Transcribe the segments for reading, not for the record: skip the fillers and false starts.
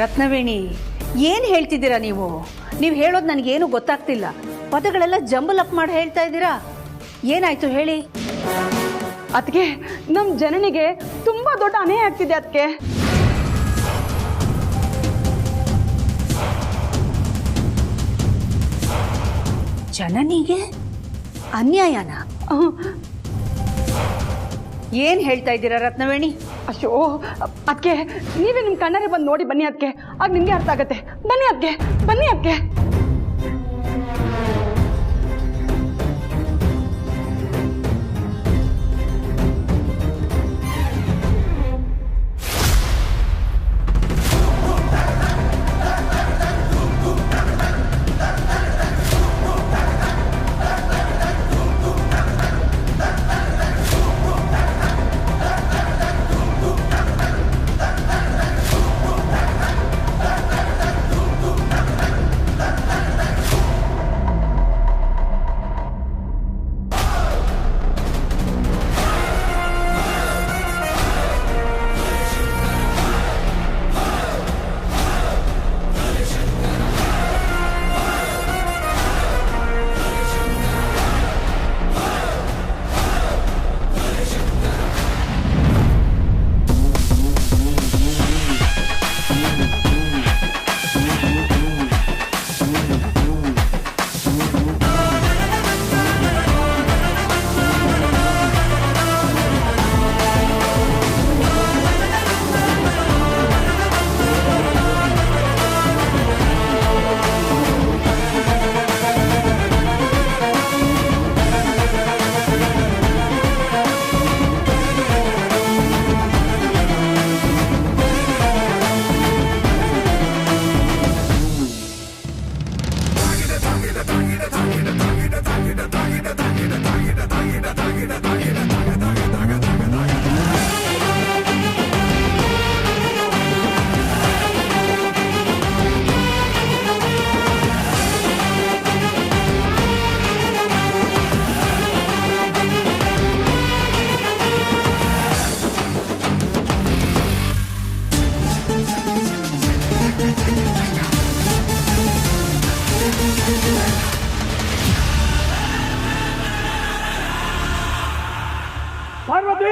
ರತ್ನವೇಣಿ, ಏನು ಹೇಳ್ತಿದ್ದೀರಾ ನೀವು? ನೀವು ಹೇಳೋದು ನನಗೇನು ಗೊತ್ತಾಗ್ತಿಲ್ಲ. ಪದಗಳೆಲ್ಲ ಜಂಬಲ್ ಅಪ್ ಮಾಡಿ ಹೇಳ್ತಾ ಇದ್ದೀರಾ. ಏನಾಯ್ತು ಹೇಳಿ? ಅದಕ್ಕೆ ನಮ್ಮ ಜನನಿಗೆ ತುಂಬಾ ದೊಡ್ಡ ಅನ್ಯಾಯ ಆಗ್ತಿದೆ. ಅದಕ್ಕೆ ಜನನಿಗೆ ಅನ್ಯಾಯನ? ಏನು ಹೇಳ್ತಾ ಇದ್ದೀರಾ ರತ್ನವೇಣಿ? ಅಯ್ಯೋ ಅದಕ್ಕೆ ನೀವೇ ನಿಮ್ಮ ಕಣ್ಣಾರೆ ಬಂದು ನೋಡಿ ಬನ್ನಿ. ಅದಕ್ಕೆ ಆಗ ನಿಮಗೆ ಅರ್ಥ ಆಗತ್ತೆ. ಬನ್ನಿ ಅದಕ್ಕೆ, ಬನ್ನಿ ಅದಕ್ಕೆ. ಪಾರ್ವತಿ,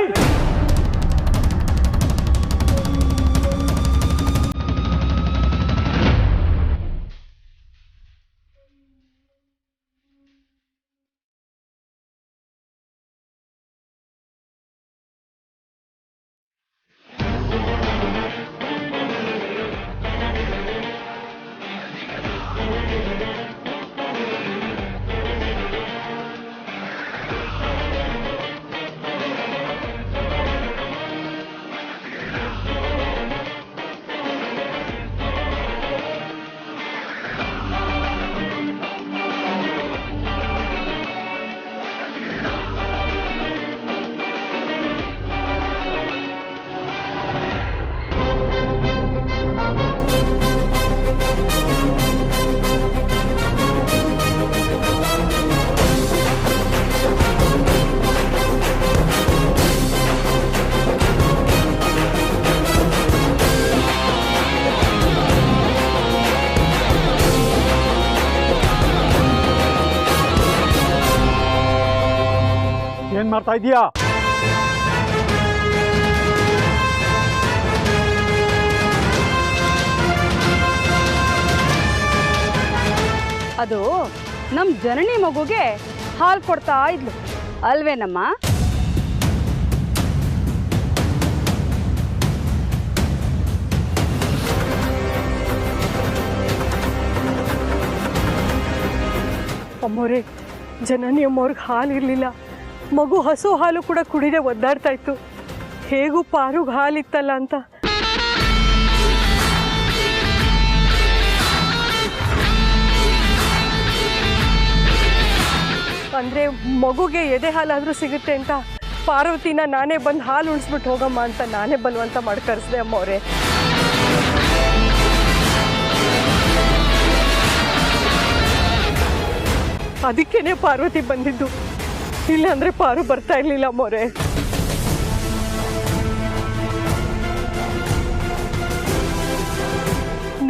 ಏನ್ ಮಾಡ್ತಾ ಇದೀಯಾ? ಅದು ನಮ್ಮ ಜನನಿ ಮಗುಗೆ ಹಾಲು ಕೊಡ್ತಾ ಇದ್ಲು ಅಲ್ವೇನಮ್ಮ? ಅಮ್ಮೋರೆ, ಜನನಿ ಅಮ್ಮವ್ರಿಗೆ ಹಾಲು ಇರಲಿಲ್ಲ. ಮಗು ಹಸು ಹಾಲು ಕೂಡ ಕುಡಿದೆ ಒದ್ದಾಡ್ತಾ ಇತ್ತು. ಹೇಗೂ ಪಾರುಗೆ ಹಾಲಿತ್ತಲ್ಲ ಅಂತ. ಅಂದರೆ ಮಗುಗೆ ಎದೆ ಹಾಲಾದರೂ ಸಿಗುತ್ತೆ ಅಂತ ಪಾರ್ವತಿನ ನಾನೇ ಬಂದು ಹಾಲು ಉಣಿಸ್ಬಿಟ್ಟು ಹೋಗಮ್ಮ ಅಂತ ನಾನೇ ಬಲವಂತ ಮಾಡಿ ಕರೆಸಿದೆ ಅಮ್ಮವ್ರೆ. ಅದಕ್ಕೇನೆ ಪಾರ್ವತಿ ಬಂದಿದ್ದು, ಇಲ್ಲಾಂದ್ರೆ ಪಾರು ಬರ್ತಾ ಇರ್ಲಿಲ್ಲ ಅಮ್ಮವ್ರೆ.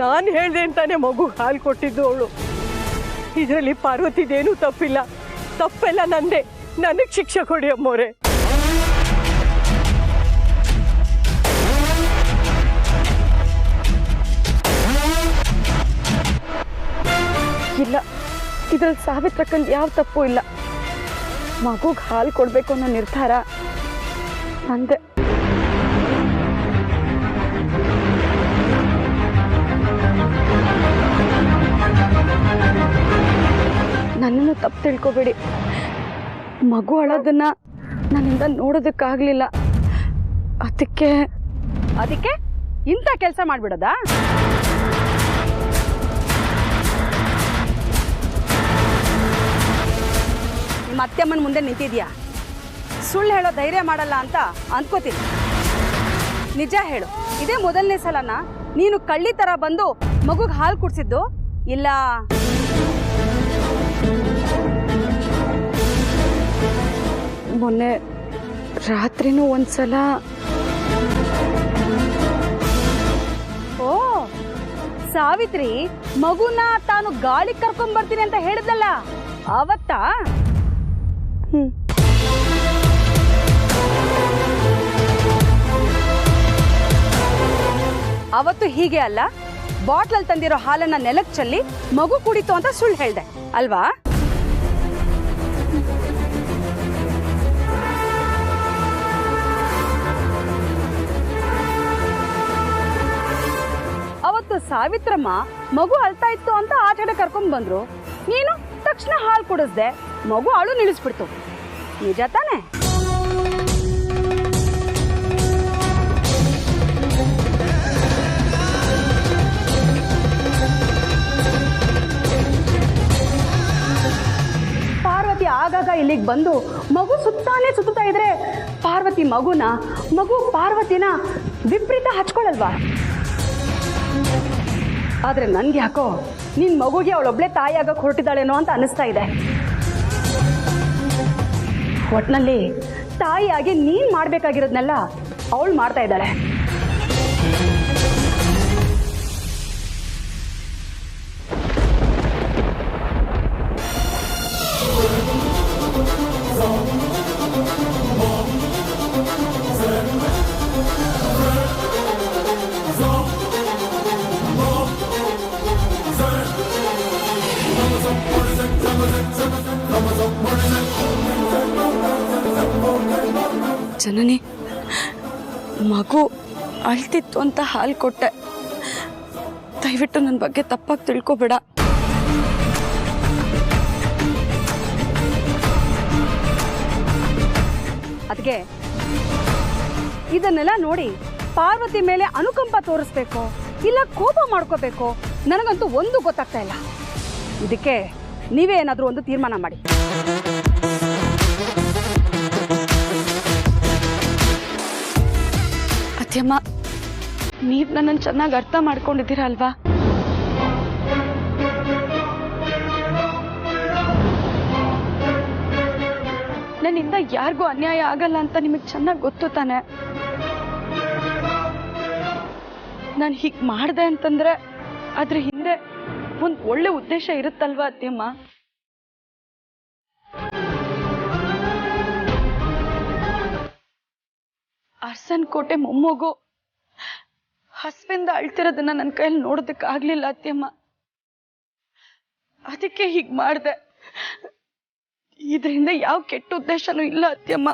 ನಾನು ಹೇಳ್ದೆ ಅಂತಾನೆ ಮಗು ಹಾಲು ಕೊಟ್ಟಿದ್ದು ಅವಳು. ಇದರಲ್ಲಿ ಪಾರ್ವತಿದೇನೂ ತಪ್ಪಿಲ್ಲ, ತಪ್ಪೆಲ್ಲ ನಂದೆ. ನನಗೆ ಶಿಕ್ಷೆ ಕೊಡಿ ಅಮ್ಮೋರೆ. ಇಲ್ಲ, ಇದ್ರಲ್ಲಿ ಸಾವಿತ್ರಕ್ಕಂದು ಯಾವ ತಪ್ಪು ಇಲ್ಲ. ಮಗುಗೆ ಹಾಲು ಕೊಡಬೇಕು ಅನ್ನೋ ನಿರ್ಧಾರ ನಂದೆ. ನನ್ನನ್ನು ತಪ್ಪು ತಿಳ್ಕೊಬೇಡಿ. ಮಗು ಅಳೋದನ್ನ ನನ್ನಿಂದ ನೋಡೋದಕ್ಕಾಗಲಿಲ್ಲ. ಅದಕ್ಕೆ ಇಂಥ ಕೆಲಸ ಮಾಡಿಬಿಡೋದಾ? ನಿಮ್ಮ ಅತ್ತೆಮ್ಮನ ಮುಂದೆ ನಿಂತಿದ್ಯಾ? ಸುಳ್ಳು ಹೇಳೋ ಧೈರ್ಯ ಮಾಡಲ್ಲ ಅಂತ ಅಂದ್ಕೋತೀನಿ. ನಿಜ ಹೇಳು, ಇದೇ ಮೊದಲನೇ ಸಲನಾ ನೀನು ಕಳ್ಳಿ ಥರ ಬಂದು ಮಗುಗೆ ಹಾಲು ಕುಡಿಸಿದ್ದು? ಇಲ್ಲ ಮೊನ್ನೆ ರಾತ್ರಿನೂ ಒಂದ್ಸಲ. ಓ ಸಾವಿತ್ರಿ ಮಗುನ ತಾನು ಗಾಳಿ ಕರ್ಕೊಂಡ್ ಬರ್ತೀನಿ ಅಂತ ಹೇಳಿದ್ಲಲ್ಲ ಅವತ್ತಾ? ಅವತ್ತು ಹೀಗೆ ಅಲ್ಲ, ಬಾಟ್ಲಲ್ಲಿ ತಂದಿರೋ ಹಾಲನ್ನ ನೆಲಕ್ಕೆ ಚೆಲ್ಲಿ ಮಗು ಕುಡಿತು ಅಂತ ಸುಳ್ಳು ಹೇಳ್ದೆ ಅಲ್ವಾ? ಅವತ್ತು ಸಾವಿತ್ರಮ್ಮ ಮಗು ಅಳ್ತಾ ಇತ್ತು ಅಂತ ಆಚೆಡೆ ಕರ್ಕೊಂಡ್ ಬಂದ್ರು. ನೀನು ತಕ್ಷಣ ಹಾಲು ಕುಡಿಸ್ದೆ, ಮಗು ಅಳು ನಿಲ್ಲಿಸ್ಬಿಡ್ತು. ನಿಜ ತಾನೆ? ಪಾರ್ವತಿ ಆಗಾಗ ಇಲ್ಲಿಗೆ ಬಂದು ಮಗು ಸುತ್ತಾ ಇದ್ರೆ ಮಗು ಪಾರ್ವತಿನ ವಿಪರೀತ ಹಚ್ಕೊಳಲ್ವಾ? ಆದ್ರೆ ನನ್ಗೆ ಯಾಕೋ ನಿನ್ ಮಗುಗೆ ಅವಳೊಬ್ಳೆ ತಾಯಿಯಾಗಕ್ಕೆ ಹೊರಟಿದ್ದಾಳೇನೋ ಅಂತ ಅನಿಸ್ತಾ ಇದೆ. ಒಟ್ನಲ್ಲಿ ತಾಯಿಯಾಗಿ ನೀನ್ ಮಾಡ್ಬೇಕಾಗಿರೋದ್ನೆಲ್ಲ ಅವಳು ಮಾಡ್ತಾ ಇದ್ದಾಳೆ. ಜನನಿ, ಮಗು ಅಳ್ತಿತ್ತು ಅಂತ ಹಾಲು ಕೊಟ್ಟೆ. ದಯವಿಟ್ಟು ನನ್ನ ಬಗ್ಗೆ ತಪ್ಪಾಗಿ ತಿಳ್ಕೊಬೇಡ. ಅದಕ್ಕೆ ಇದನ್ನೆಲ್ಲ ನೋಡಿ ಪಾರ್ವತಿ ಮೇಲೆ ಅನುಕಂಪ ತೋರಿಸ್ಬೇಕು ಇಲ್ಲ ಕೋಪ ಮಾಡ್ಕೋಬೇಕು, ನನಗಂತೂ ಒಂದು ಗೊತ್ತಾಗ್ತಾ ಇಲ್ಲ. ಇದಕ್ಕೆ ನೀವೇ ಏನಾದರೂ ಒಂದು ತೀರ್ಮಾನ ಮಾಡಿ. ಅತ್ಯಮ್ಮ, ನೀವು ನನ್ನನ್ನು ಚೆನ್ನಾಗಿ ಅರ್ಥ ಮಾಡ್ಕೊಂಡಿದ್ದೀರಾ ಅಲ್ವಾ? ನನ್ನಿಂದ ಯಾರಿಗೂ ಅನ್ಯಾಯ ಆಗಲ್ಲ ಅಂತ ನಿಮಗೆ ಚೆನ್ನಾಗಿ ಗೊತ್ತು ತಾನೆ. ನಾನು ಹೀಗೆ ಮಾಡಿದೆ ಅಂತಂದ್ರೆ ಅದ್ರ ಹಿಂದೆ ಒಂದು ಒಳ್ಳೆ ಉದ್ದೇಶ ಇರುತ್ತಲ್ವಾ ಅತ್ಯಮ್ಮ? ಅರ್ಸನ್ ಕೋಟೆ ಮೊಮ್ಮಗು ಹಸ್ವಿಂದ ಅಳ್ತಿರೋದನ್ನ ನನ್ನ ಕೈಯಲ್ಲಿ ನೋಡೋದಕ್ಕೆ ಆಗ್ಲಿಲ್ಲ ಅತ್ಯಮ್ಮ. ಅದಕ್ಕೆ ಹೀಗೆ ಮಾಡಿದೆ. ಇದರಿಂದ ಯಾವ ಕೆಟ್ಟ ಉದ್ದೇಶನೂ ಇಲ್ಲ ಅತ್ಯಮ್ಮ.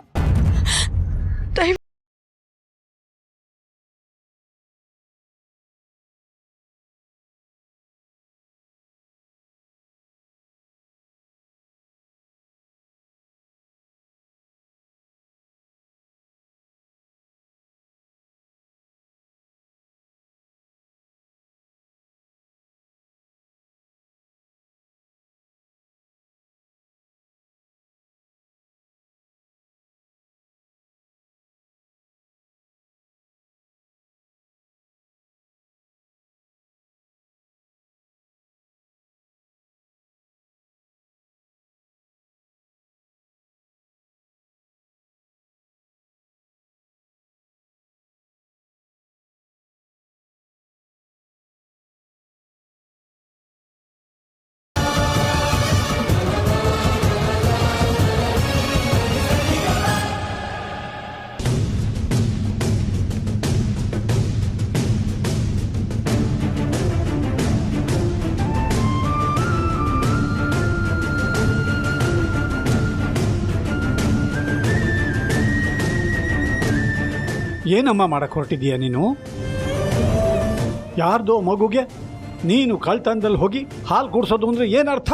ಏನಮ್ಮ ಮಾಡಕ್ಕೆ ಹೊರಟಿದೀಯ ನೀನು? ಯಾರ್ದೋ ಮಗುಗೆ ನೀನು ಕಳ್ತನದಲ್ಲಿ ಹೋಗಿ ಹಾಲು ಕುಡಿಸೋದು ಅಂದರೆ ಏನರ್ಥ?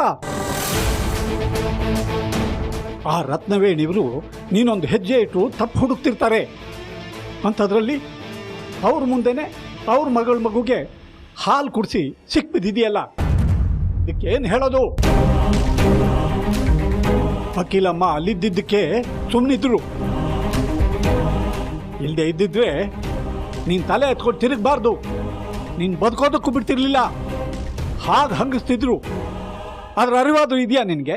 ಆ ರತ್ನವೇಣಿಯವರು ನೀನೊಂದು ಹೆಜ್ಜೆ ಇಟ್ಟು ತಪ್ಪು ಹುಡುಕ್ತಿರ್ತಾರೆ. ಅಂಥದ್ರಲ್ಲಿ ಅವ್ರ ಮುಂದೆನೆ ಅವ್ರ ಮಗುಗೆ ಹಾಲು ಕುಡಿಸಿ ಸಿಕ್ಬಿದ್ದಿದೆಯಲ್ಲ, ಇದಕ್ಕೇನು ಹೇಳೋದು? ಅಖಿಲಮ್ಮ ಅಲ್ಲಿದ್ದಕ್ಕೆ ಸುಮ್ಮನಿದ್ರು. ಇಲ್ಲದೆ ಇದ್ದಿದ್ರೆ ನೀನು ತಲೆ ಎತ್ಕೊಂಡು ತಿರುಗಬಾರ್ದು, ನೀನು ಬದುಕೋದಕ್ಕೂ ಬಿಡ್ತಿರ್ಲಿಲ್ಲ, ಹಾಗೆ ಹಂಗಿಸ್ತಿದ್ರು. ಅದ್ರ ಅರಿವಾದ್ರು ಇದೆಯಾ ನಿನಗೆ?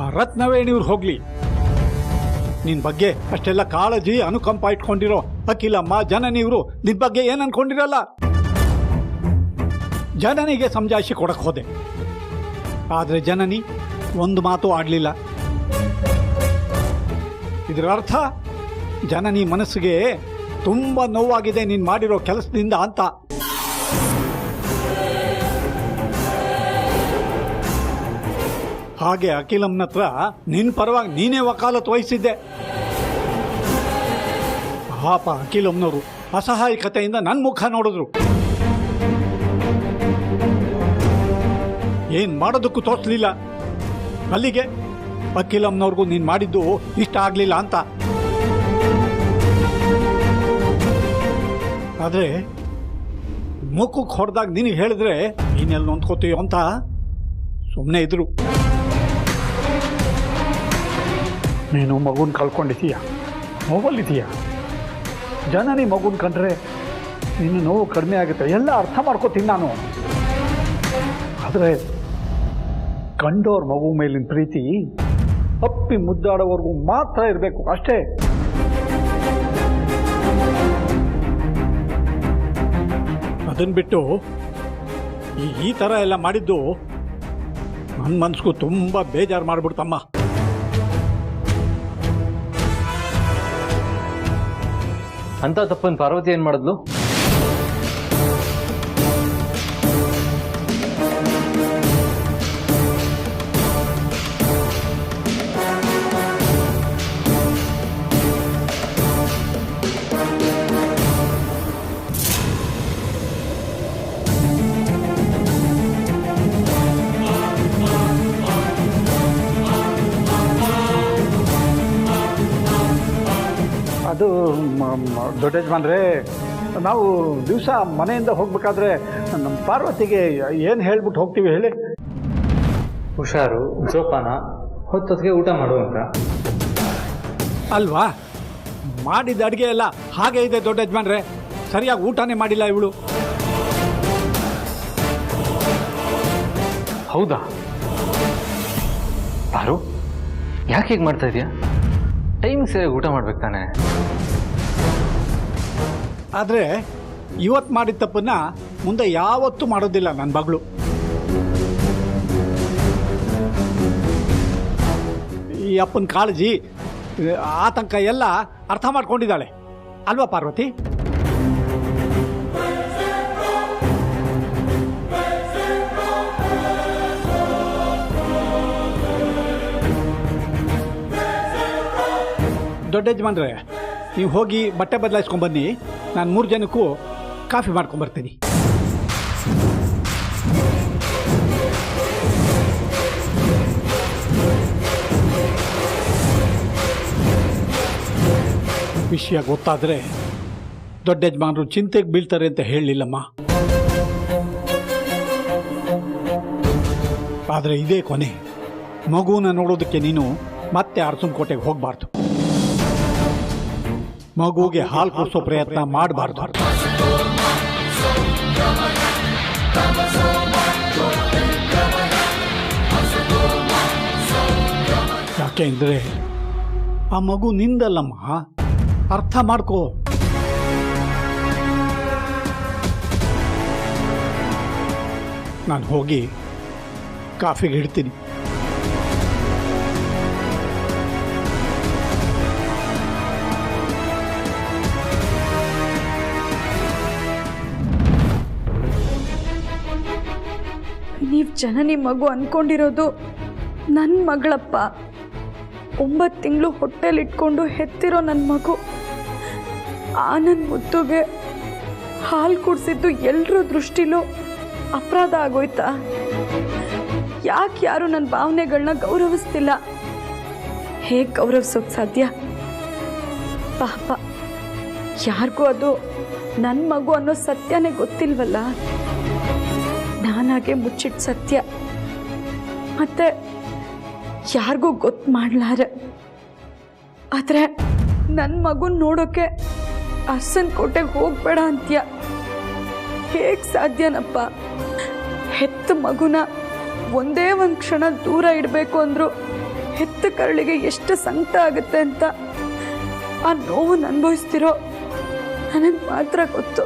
ಆ ರತ್ನವೇಣಿಯವ್ರು ಹೋಗ್ಲಿ, ನಿನ್ನ ಬಗ್ಗೆ ಅಷ್ಟೆಲ್ಲ ಕಾಳಜಿ ಅನುಕಂಪ ಇಟ್ಕೊಂಡಿರೋ ಅಖಿಲಮ್ಮ ಜನನಿಯವರು ನಿನ್ನ ಬಗ್ಗೆ ಏನು ಅನ್ಕೊಂಡಿರಲ್ಲ. ಜನನಿಗೆ ಸಮಜಾಯಿಷಿ ಕೊಡಕ್ಕೆ ಹೋದೆ, ಆದರೆ ಜನನಿ ಒಂದು ಮಾತು ಆಡಲಿಲ್ಲ. ಇದರ ಅರ್ಥ ಜನನಿ ಮನಸ್ಸಿಗೆ ತುಂಬ ನೋವಾಗಿದೆ ನೀನು ಮಾಡಿರೋ ಕೆಲಸದಿಂದ ಅಂತ. ಹಾಗೆ ಅಖಿಲಮ್ಮನ ಹತ್ರ ನಿನ್ನ ಪರವಾಗಿ ನೀನೇ ವಕಾಲತ್ತು ವಹಿಸಿದ್ದೆ. ಪಾಪ ಅಖಿಲಮ್ಮನವರು ಅಸಹಾಯಕತೆಯಿಂದ ನನ್ನ ಮುಖ ನೋಡಿದ್ರು. ಏನು ಮಾಡೋದಕ್ಕೂ ತೋರಿಸಲಿಲ್ಲ. ಅಲ್ಲಿಗೆ ಅಖಿಲಮ್ಮನವ್ರಿಗೂ ನೀನು ಮಾಡಿದ್ದು ಇಷ್ಟ ಆಗಲಿಲ್ಲ ಅಂತ. ಆದರೆ ಮುಖಕ್ಕೆ ಹೊಡೆದಾಗ ನಿನಗೆ ಹೇಳಿದ್ರೆ ನೀನೆಲ್ಲ ನೊಂದ್ಕೋತೀಯೋ ಅಂತ ಸುಮ್ಮನೆ ಇದ್ರು. ನೀನು ಮಗುನ ಕಳ್ಕೊಂಡಿದ್ದೀಯ, ನೋವಲ್ಲಿದ್ದೀಯ. ಜನನಿ ಮಗುನ ಕಂಡ್ರೆ ನಿನ್ನ ನೋವು ಕಡಿಮೆ ಆಗುತ್ತೆ, ಎಲ್ಲ ಅರ್ಥ ಮಾಡ್ಕೋತೀನಿ ನಾನು. ಆದರೆ ಕಂಡೋರ್ ಮಗು ಮೇಲಿನ ಪ್ರೀತಿ ಅಪ್ಪಿ ಮುದ್ದಾಡೋವರೆಗೂ ಮಾತ್ರ ಇರಬೇಕು ಅಷ್ಟೇ. ಅದನ್ನು ಬಿಟ್ಟು ಈ ಥರ ಎಲ್ಲ ಮಾಡಿದ್ದು ನನ್ನ ಮನಸ್ಸಿಗೂ ತುಂಬ ಬೇಜಾರು ಮಾಡಿಬಿಡ್ತಮ್ಮ. ಅಂತ ತಪ್ಪನ್ ಪಾರ್ವತಿ ಏನು ಮಾಡಿದ್ಲು? ಅದು ದೊಡ್ಡ ಯಜಮಾನ್ರೆ, ನಾವು ದಿವಸ ಮನೆಯಿಂದ ಹೋಗ್ಬೇಕಾದ್ರೆ ನಮ್ಮ ಪಾರ್ವತಿಗೆ ಏನು ಹೇಳ್ಬಿಟ್ಟು ಹೋಗ್ತೀವಿ ಹೇಳಿ? ಹುಷಾರು, ಜೋಪಾನ, ಹೊತ್ತೊತ್ತಿಗೆ ಊಟ ಮಾಡುವಂತ ಅಲ್ವಾ? ಮಾಡಿದ ಅಡುಗೆ ಎಲ್ಲ ಹಾಗೆ ಇದೆ ದೊಡ್ಡ ಯಜಮಾನ್ರೆ, ಸರಿಯಾಗಿ ಊಟನೇ ಮಾಡಿಲ್ಲ ಇವಳು. ಹೌದಾ ಪಾರು, ಯಾಕೆ ಹೀಗೆ ಮಾಡ್ತಾ ಇದೀಯಾ? ಟೈಮ್ ಸರಿಯಾಗಿ ಊಟ ಮಾಡ್ಬೇಕು ತಾನೆ. ಆದರೆ ಇವತ್ತು ಮಾಡಿದ ತಪ್ಪನ್ನ ಮುಂದೆ ಯಾವತ್ತೂ ಮಾಡೋದಿಲ್ಲ ನನ್ನ ಮಗಳು. ಈ ಅಪ್ಪನ ಕಾಳಜಿ, ಆತಂಕ ಎಲ್ಲ ಅರ್ಥ ಮಾಡ್ಕೊಂಡಿದ್ದಾಳೆ ಅಲ್ವಾ ಪಾರ್ವತಿ? ದೊಡ್ಡ ಯಜಮಾನ್ರೆ, ನೀವು ಹೋಗಿ ಬಟ್ಟೆ ಬದಲಾಯಿಸ್ಕೊಂಡ್ಬನ್ನಿ, ನಾನು 3 ಜನಕ್ಕೂ ಕಾಫಿ ಮಾಡ್ಕೊಂಬರ್ತೀನಿ. ವಿಷಯ ಗೊತ್ತಾದರೆ ದೊಡ್ಡ ಯಜಮಾನರು ಚಿಂತೆಗೆ ಬೀಳ್ತಾರೆ ಅಂತ ಹೇಳಲಿಲ್ಲಮ್ಮ. ಆದರೆ ಇದೇ ಕೊನೆ. ಮಗುನ ನೋಡೋದಕ್ಕೆ ನೀನು ಮತ್ತೆ ಅರಸನಕೋಟೆಗೆ ಹೋಗಬಾರ್ದು, ಮಗುಗೆ ಹಾಲು ಕೊಡಿಸೋ ಪ್ರಯತ್ನ ಮಾಡಬಾರ್ದು. ಯಾಕೆ ಅಂದರೆ ಆ ಮಗು ನಿಂದಲ್ಲಮ್ಮ, ಅರ್ಥ ಮಾಡ್ಕೋ. ನಾನು ಹೋಗಿ ಕಾಫಿಗೆ ಇಡ್ತೀನಿ. ನೀವು ಜನನಿ ಮಗು ಅನ್ಕೊಂಡಿರೋದು ನನ್ನ ಮಗಳಪ್ಪ. 9 ತಿಂಗಳು ಹೊಟ್ಟೆಲಿಟ್ಕೊಂಡು ಹೆತ್ತಿರೋ ನನ್ನ ಮಗು, ಆ ನನ್ನ ಮುದ್ದುಗೆ ಹಾಲು ಕುಡಿಸಿದ್ದು ಎಲ್ಲರ ದೃಷ್ಟಿಲೂ ಅಪರಾಧ ಆಗೋಯ್ತಾ? ಯಾಕೆ ಯಾರು ನನ್ನ ಭಾವನೆಗಳನ್ನ ಗೌರವಿಸ್ತಿಲ್ಲ? ಹೇಗೆ ಗೌರವಿಸೋಕೆ ಸಾಧ್ಯ? ಪಾಪ, ಯಾರಿಗೂ ಅದು ನನ್ನ ಮಗು ಅನ್ನೋ ಸತ್ಯನೇ ಗೊತ್ತಿಲ್ವಲ್ಲ. ನಾನಾಗೆ ಮುಚ್ಚಿಟ್ಟು ಸತ್ಯ ಮತ್ತೆ ಯಾರಿಗೂ ಗೊತ್ತು ಮಾಡ್ಲಾರೆ. ಆದರೆ ನನ್ನ ಮಗುನ ನೋಡೋಕ್ಕೆ ಅರಸನಕೋಟೆಗೆ ಹೋಗಬೇಡ ಅಂತ್ಯ. ಹೇಗೆ ಸಾಧ್ಯನಪ್ಪ? ಹೆತ್ತ ಮಗುನ ಒಂದೇ ಒಂದು ಕ್ಷಣ ದೂರ ಇಡಬೇಕು ಅಂದರೂ ಹೆತ್ತ ಕರಳಿಗೆ ಎಷ್ಟು ಸಂಕಟ ಆಗುತ್ತೆ ಅಂತ ಆ ನೋವನ್ನು ಅನುಭವಿಸ್ತಿರೋ ನನಗೆ ಮಾತ್ರ ಗೊತ್ತು.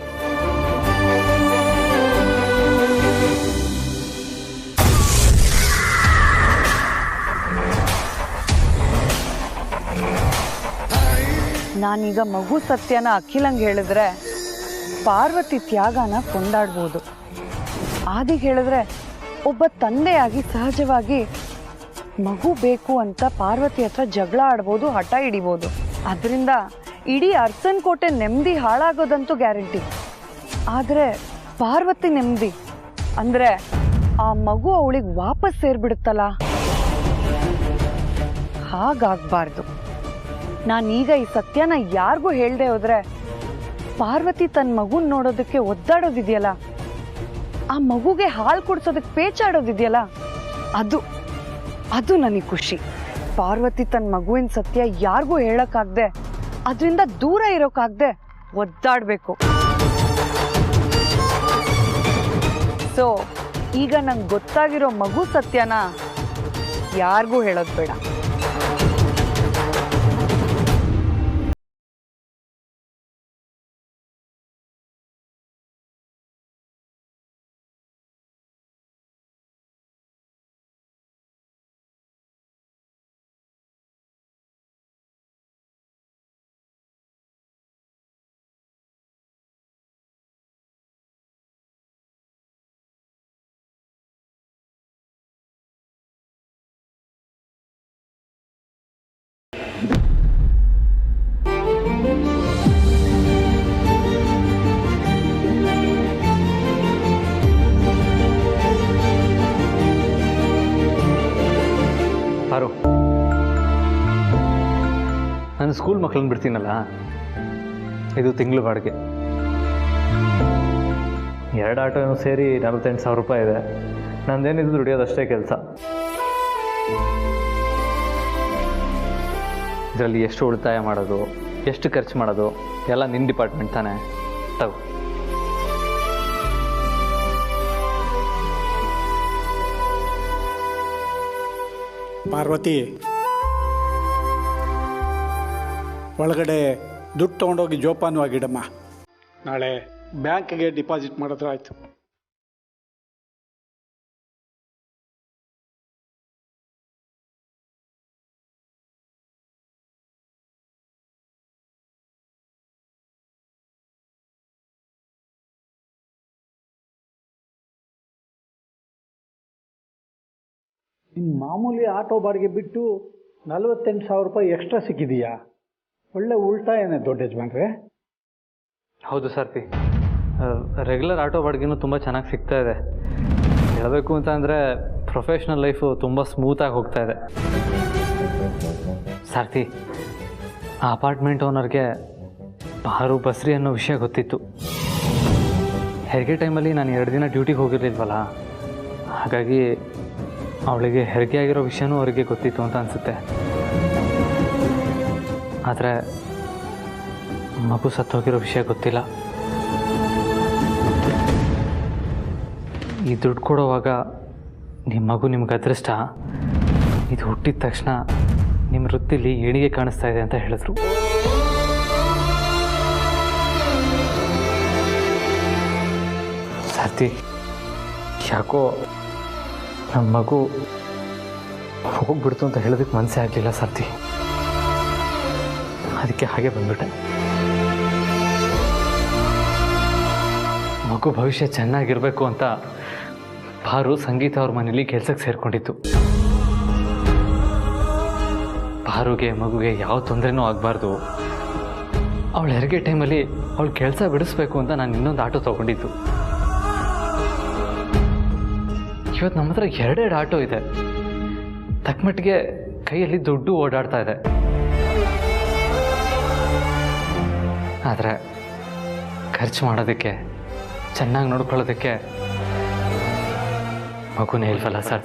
ನಾನೀಗ ಮಗು ಸತ್ಯನ ಅಖಿಲಂಗೆ ಹೇಳಿದ್ರೆ ಪಾರ್ವತಿ ತ್ಯಾಗನ ಕೊಂಡಾಡ್ಬೋದು. ಆದಿಗೆ ಹೇಳಿದ್ರೆ ಒಬ್ಬ ತಂದೆಯಾಗಿ ಸಹಜವಾಗಿ ಮಗು ಬೇಕು ಅಂತ ಪಾರ್ವತಿ ಹತ್ರ ಜಗಳ ಆಡ್ಬೋದು, ಹಠ ಹಿಡಿಬೋದು. ಅದರಿಂದ ಇಡೀ ಅರಸನಕೋಟೆ ನೆಮ್ಮದಿ ಹಾಳಾಗೋದಂತೂ ಗ್ಯಾರಂಟಿ. ಆದರೆ ಪಾರ್ವತಿ ನೆಮ್ಮದಿ ಅಂದರೆ ಆ ಮಗು ಅವಳಿಗೆ ವಾಪಸ್ ಸೇರ್ಬಿಡುತ್ತಲ್ಲ, ಹಾಗಾಗಬಾರ್ದು. ನಾನೀಗ ಈ ಸತ್ಯನ ಯಾರಿಗೂ ಹೇಳ್ದೆ ಹೋದ್ರೆ ಪಾರ್ವತಿ ತನ್ನ ಮಗುನ ನೋಡೋದಕ್ಕೆ ಒದ್ದಾಡೋದಿದೆಯಲ್ಲ, ಆ ಮಗುಗೆ ಹಾಲು ಕುಡಿಸೋದಕ್ಕೆ ಪೇಚಾಡೋದಿದೆಯಲ್ಲ, ಅದು ನನಗೆ ಖುಷಿ. ಪಾರ್ವತಿ ತನ್ನ ಮಗುವಿನ ಸತ್ಯ ಯಾರಿಗೂ ಹೇಳೋಕ್ಕಾಗದೆ, ಅದರಿಂದ ದೂರ ಇರೋಕ್ಕಾಗದೆ ಒದ್ದಾಡಬೇಕು. ಸೊ ಈಗ ನಂಗೆ ಗೊತ್ತಾಗಿರೋ ಮಗು ಸತ್ಯನ ಯಾರಿಗೂ ಹೇಳೋದು ಬೇಡ. ಪಾರು, ನಾನು ಸ್ಕೂಲ್ ಮಕ್ಕಳನ್ನ ಬಿಡ್ತೀನಲ್ಲ, ಇದು ತಿಂಗಳು ಬಾಡಿಗೆ. 2 ಆಟೋನೂ ಸೇರಿ 48,000 ರೂಪಾಯಿ ಇದೆ. ನಂದೇನಿದ್ದು ದುಡಿಯೋದಷ್ಟೇ ಕೆಲಸ. ಇದರಲ್ಲಿ ಎಷ್ಟು ಉಳಿತಾಯ ಮಾಡೋದು, ಎಷ್ಟು ಖರ್ಚು ಮಾಡೋದು ಎಲ್ಲ ನಿನ್ನ ಡಿಪಾರ್ಟ್ಮೆಂಟ್ ತಾನೇ. ತಗೋ. ಪಾರ್ವತಿ, ಒಳಗಡೆ ದುಡ್ಡು ತೊಗೊಂಡೋಗಿ ಜೋಪಾನವಾಗಿಡಮ್ಮ. ನಾಳೆ ಬ್ಯಾಂಕ್ಗೆ ಡಿಪಾಸಿಟ್ ಮಾಡಿದ್ರೆ ಆಯಿತು. ಇನ್ನು ಮಾಮೂಲಿ ಆಟೋ ಬಾಡಿಗೆ ಬಿಟ್ಟು 48,000 ರೂಪಾಯಿ ಎಕ್ಸ್ಟ್ರಾ ಸಿಕ್ಕಿದೆಯಾ? ಒಳ್ಳೆ ಉಳಿತಾಯನೇ ದೊಡ್ಡ ಯಜಮಾನ್ರೆ. ಹೌದು ಸಾರ್ಥಿ, ರೆಗ್ಯುಲರ್ ಆಟೋ ಬಾಡಿಗೆನೂ ತುಂಬ ಚೆನ್ನಾಗಿ ಸಿಗ್ತಾ ಇದೆ. ಹೇಳಬೇಕು ಅಂತ ಅಂದರೆ ಪ್ರೊಫೆಷ್ನಲ್ ಲೈಫು ತುಂಬ ಸ್ಮೂತಾಗಿ ಹೋಗ್ತಾ ಇದೆ. ಸಾರ್ಥಿ, ಆ ಅಪಾರ್ಟ್ಮೆಂಟ್ ಓನರ್ಗೆ ಪಾರು ಬಸ್ರಿ ಅನ್ನೋ ವಿಷಯ ಗೊತ್ತಿತ್ತು. ಹೆರಿಗೆ ಟೈಮಲ್ಲಿ ನಾನು 2 ದಿನ ಡ್ಯೂಟಿಗೆ ಹೋಗಿರಲಿಲ್ವಲ್ಲ, ಹಾಗಾಗಿ ಅವಳಿಗೆ ಹೆರಿಗೆ ಆಗಿರೋ ವಿಷಯನೂ ಅವರಿಗೆ ಗೊತ್ತಿತ್ತು ಅಂತ ಅನಿಸುತ್ತೆ. ಆದರೆ ಮಗು ಸತ್ತೋಗಿರೋ ವಿಷಯ ಗೊತ್ತಿಲ್ಲ. ಈ ದುಡ್ಡು ಕೊಡೋವಾಗ ನಿಮ್ಮ ಮಗು ನಿಮ್ಗೆ ಅದೃಷ್ಟ, ಇದು ಹುಟ್ಟಿದ ತಕ್ಷಣ ನಿಮ್ಮ ವೃತ್ತಿಲಿ ಏಣಿಗೆ ಕಾಣಿಸ್ತಾ ಇದೆ ಅಂತ ಹೇಳಿದ್ರು. ಸಾರ್ಥಿ, ಯಾಕೋ ನಮ್ಮ ಮಗು ಹೋಗ್ಬಿಡ್ತು ಅಂತ ಹೇಳೋದಕ್ಕೆ ಮನಸ್ಸೇ ಆಗಲಿಲ್ಲ ಸಾರ್ಥಿ. ಅದಕ್ಕೆ ಹಾಗೆ ಬಂದ್ಬಿಟ್ಟೆ. ಮಗು ಭವಿಷ್ಯ ಚೆನ್ನಾಗಿರಬೇಕು ಅಂತ ಪಾರು ಸಂಗೀತ ಅವ್ರ ಮನೇಲಿ ಕೆಲಸಕ್ಕೆ ಸೇರಿಕೊಂಡಿತ್ತು. ಪಾರು ಪಾರುಗೆ ಮಗುಗೆ ಯಾವ ತೊಂದರೆನೂ ಆಗಬಾರ್ದು. ಅವಳ ಹೆರಿಗೆ ಟೈಮಲ್ಲಿ ಅವಳು ಕೆಲಸ ಬಿಡಿಸ್ಬೇಕು ಅಂತ ನಾನು ಇನ್ನೊಂದು ಆಟೋ ತೊಗೊಂಡಿದ್ದು. ಇವತ್ತು ನಮ್ಮ ಹತ್ರ 2 ಆಟೋ ಇದೆ. ತಕ್ಕಮಟ್ಟಿಗೆ ಕೈಯಲ್ಲಿ ದುಡ್ಡು ಓಡಾಡ್ತಾ ಇದೆ. ಆದರೆ ಖರ್ಚು ಮಾಡೋದಕ್ಕೆ, ಚೆನ್ನಾಗಿ ನೋಡ್ಕೊಳ್ಳೋದಕ್ಕೆ ಮಗುನೇ ಇಲ್ವಲ್ಲ ಸರ್.